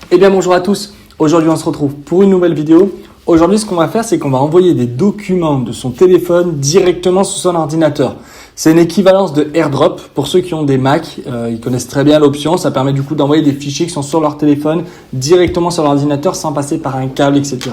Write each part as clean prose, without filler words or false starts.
Eh bien bonjour à tous, aujourd'hui on se retrouve pour une nouvelle vidéo. Aujourd'hui ce qu'on va faire c'est qu'on va envoyer des documents de son téléphone directement sur son ordinateur. C'est une équivalence de AirDrop pour ceux qui ont des Mac, ils connaissent très bien l'option. Ça permet du coup d'envoyer des fichiers qui sont sur leur téléphone directement sur l'ordinateur sans passer par un câble, etc.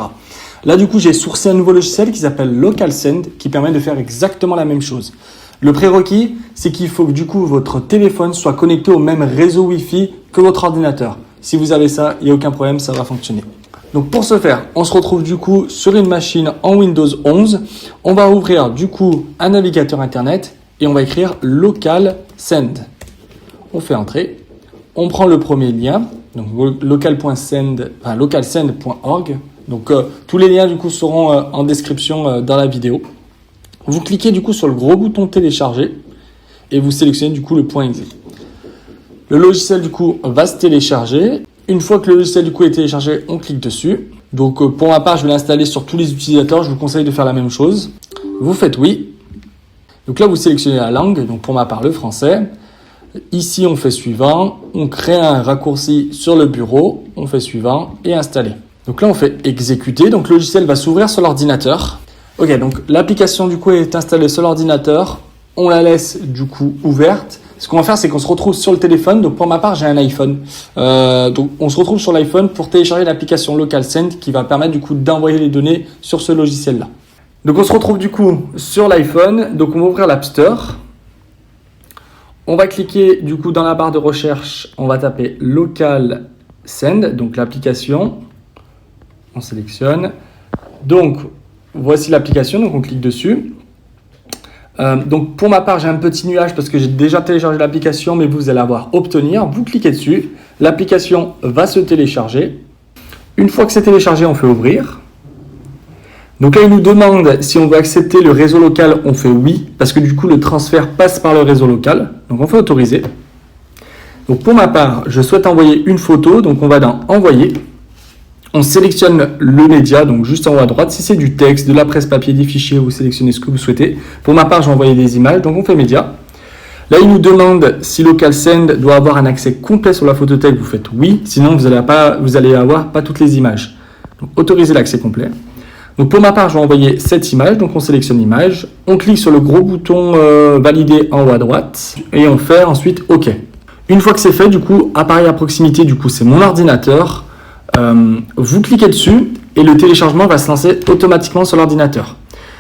Là du coup j'ai sourcé un nouveau logiciel qui s'appelle LocalSend qui permet de faire exactement la même chose. Le prérequis c'est qu'il faut que du coup votre téléphone soit connecté au même réseau Wi-Fi que votre ordinateur. Si vous avez ça, il n'y a aucun problème, ça va fonctionner. Donc pour ce faire, on se retrouve du coup sur une machine en Windows 11. On va ouvrir du coup un navigateur internet et on va écrire LocalSend. On fait entrer. On prend le premier lien, donc localsend.org. Donc tous les liens du coup seront en description dans la vidéo. Vous cliquez du coup sur le gros bouton télécharger et vous sélectionnez du coup le .exe. Le logiciel du coup va se télécharger. Une fois que le logiciel du coup est téléchargé, on clique dessus. Donc pour ma part, je vais l'installer sur tous les utilisateurs. Je vous conseille de faire la même chose. Vous faites oui. Donc là, vous sélectionnez la langue. Donc pour ma part, le français. Ici, on fait suivant. On crée un raccourci sur le bureau. On fait suivant et installer. Donc là, on fait exécuter. Donc le logiciel va s'ouvrir sur l'ordinateur. Ok, donc l'application du coup est installée sur l'ordinateur. On la laisse du coup ouverte. Ce qu'on va faire, c'est qu'on se retrouve sur le téléphone. Donc, pour ma part, j'ai un iPhone. Donc, on se retrouve sur l'iPhone pour télécharger l'application LocalSend qui va permettre du coup d'envoyer les données sur ce logiciel-là. Donc, on se retrouve du coup sur l'iPhone. Donc, on va ouvrir l'App Store. On va cliquer du coup dans la barre de recherche. On va taper LocalSend, donc l'application. On sélectionne. Donc, voici l'application. Donc, on clique dessus. Donc pour ma part, j'ai un petit nuage parce que j'ai déjà téléchargé l'application, mais vous allez avoir obtenir. Vous cliquez dessus, l'application va se télécharger. Une fois que c'est téléchargé, on fait ouvrir. Donc là, il nous demande si on veut accepter le réseau local, on fait oui, parce que du coup, le transfert passe par le réseau local. Donc on fait autoriser. Donc pour ma part, je souhaite envoyer une photo, donc on va dans envoyer. On sélectionne le média, donc juste en haut à droite. Si c'est du texte, de la presse papier, des fichiers, vous sélectionnez ce que vous souhaitez. Pour ma part, j'ai envoyé des images, donc on fait média. Là, il nous demande si LocalSend doit avoir un accès complet sur la photothèque. Vous faites oui, sinon vous allez avoir pas toutes les images. Donc autoriser l'accès complet. Donc pour ma part, je vais envoyer cette image, donc on sélectionne l'image. On clique sur le gros bouton valider en haut à droite et on fait ensuite OK. Une fois que c'est fait, du coup, appareil à proximité, du coup, c'est mon ordinateur. Vous cliquez dessus et le téléchargement va se lancer automatiquement sur l'ordinateur.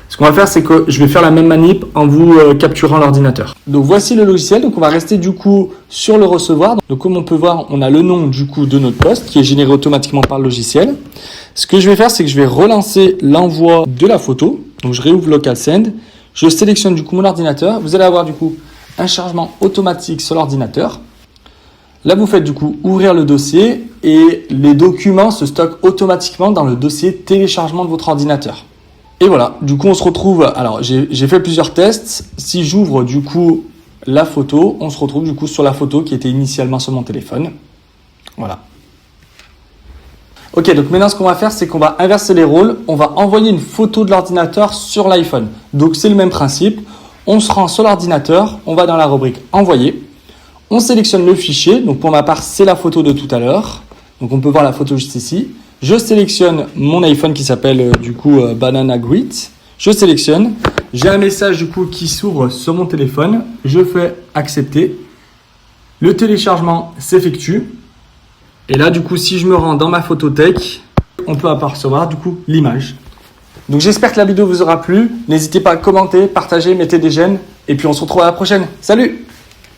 Ce qu'on va faire, c'est que je vais faire la même manip en vous capturant l'ordinateur. Donc voici le logiciel. Donc on va rester du coup sur le recevoir. Donc comme on peut voir, on a le nom du coup de notre poste qui est généré automatiquement par le logiciel. Ce que je vais faire, c'est que je vais relancer l'envoi de la photo. Donc je réouvre LocalSend. Je sélectionne du coup mon ordinateur. Vous allez avoir du coup un chargement automatique sur l'ordinateur. Là, vous faites du coup ouvrir le dossier et les documents se stockent automatiquement dans le dossier téléchargement de votre ordinateur. Et voilà, du coup, on se retrouve. Alors, j'ai fait plusieurs tests. Si j'ouvre du coup la photo, on se retrouve du coup sur la photo qui était initialement sur mon téléphone. Voilà. Ok, donc maintenant, ce qu'on va faire, c'est qu'on va inverser les rôles. On va envoyer une photo de l'ordinateur sur l'iPhone. Donc, c'est le même principe. On se rend sur l'ordinateur, on va dans la rubrique envoyer. On sélectionne le fichier, donc pour ma part, c'est la photo de tout à l'heure. Donc on peut voir la photo juste ici. Je sélectionne mon iPhone qui s'appelle du coup Banana Greet. Je sélectionne. J'ai un message du coup qui s'ouvre sur mon téléphone. Je fais accepter. Le téléchargement s'effectue. Et là du coup, si je me rends dans ma photothèque, on peut apercevoir du coup l'image. Donc j'espère que la vidéo vous aura plu. N'hésitez pas à commenter, partager, mettez des j'aime. Et puis on se retrouve à la prochaine. Salut!